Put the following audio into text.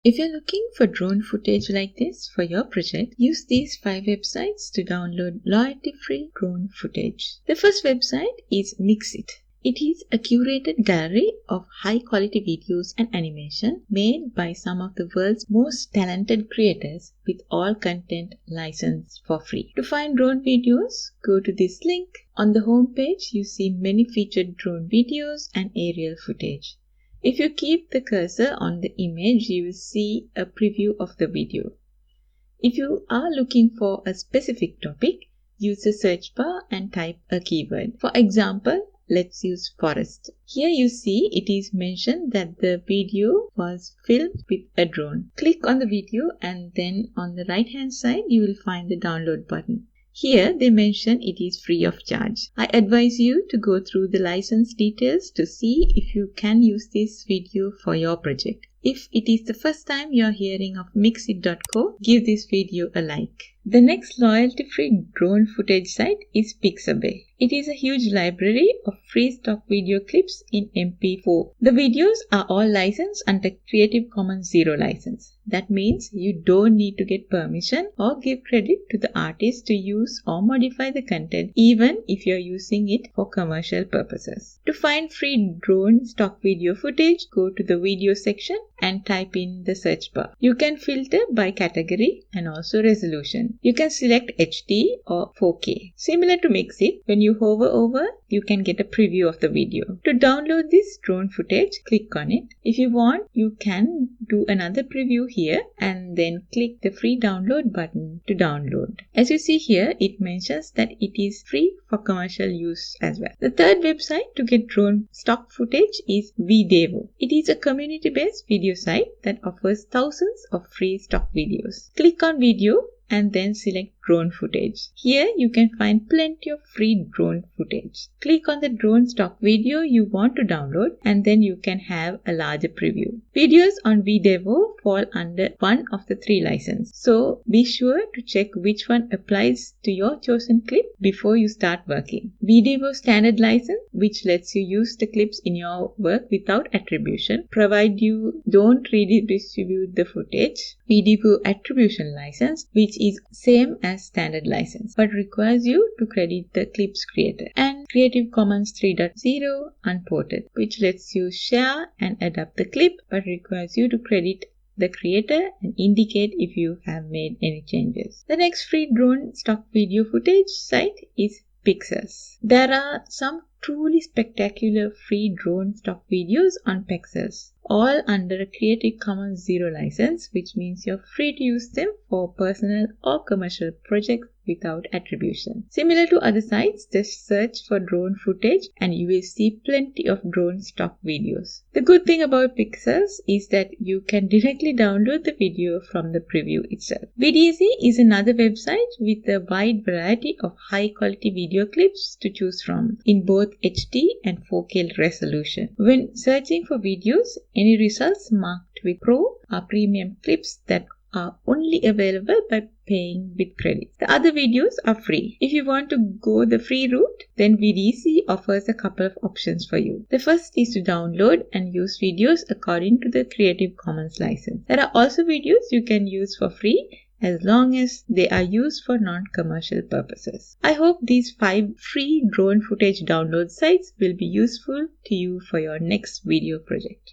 If you're looking for drone footage like this for your project, use these 5 websites to download royalty-free drone footage. The first website is Mixit. It is a curated gallery of high-quality videos and animation made by some of the world's most talented creators with all content licensed for free. To find drone videos, go to this link. On the home page, you see many featured drone videos and aerial footage. If you keep the cursor on the image, you will see a preview of the video. If you are looking for a specific topic, use the search bar and type a keyword. For example, let's use forest. Here you see it is mentioned that the video was filmed with a drone. Click on the video and then on the right hand side you will find the download button. Here they mention it is free of charge. I advise you to go through the license details to see if you can use this video for your project. If it is the first time you are hearing of Mixit.co, give this video a like. The next royalty-free drone footage site is Pixabay. It is a huge library of free stock video clips in MP4. The videos are all licensed under Creative Commons Zero license. That means you don't need to get permission or give credit to the artist to use or modify the content, even if you're using it for commercial purposes. To find free drone stock video footage, go to the video section and type in the search bar. You can filter by category and also resolution. You can select HD or 4K. Similar to Mixit, when you hover over, you can get a preview of the video. To download this drone footage, click on it. If you want, you can do another preview here and then click the free download button to download. As you see here, it mentions that it is free for commercial use as well. The third website to get drone stock footage is Videvo. It is a community-based video site that offers thousands of free stock videos. Click on video and then select drone footage. Here you can find plenty of free drone footage. Click on the drone stock video you want to download and then you can have a larger preview. Videos on Videvo fall under one of the 3 licenses. So be sure to check which one applies to your chosen clip before you start working. Videvo standard license, which lets you use the clips in your work without attribution, provided you don't redistribute the footage. Videvo attribution license, which is same as standard license but requires you to credit the clips created, and Creative Commons 3.0 unported, which lets you share and adapt the clip but requires you to credit the creator and indicate if you have made any changes. The next free drone stock video footage site is Pixels. There are some truly spectacular free drone stock videos on Pixels, all under a Creative Commons Zero license, which means you're free to use them for personal or commercial projects without attribution. Similar to other sites, just search for drone footage and you will see plenty of drone stock videos. The good thing about Pixels is that you can directly download the video from the preview itself. Videezy is another website with a wide variety of high quality video clips to choose from in both HD and 4K resolution. When searching for videos, any results marked with Pro are premium clips that are only available by paying with credits. The other videos are free. If you want to go the free route, then Videezy offers a couple of options for you. The first is to download and use videos according to the Creative Commons license. There are also videos you can use for free as long as they are used for non-commercial purposes. I hope these 5 free drone footage download sites will be useful to you for your next video project.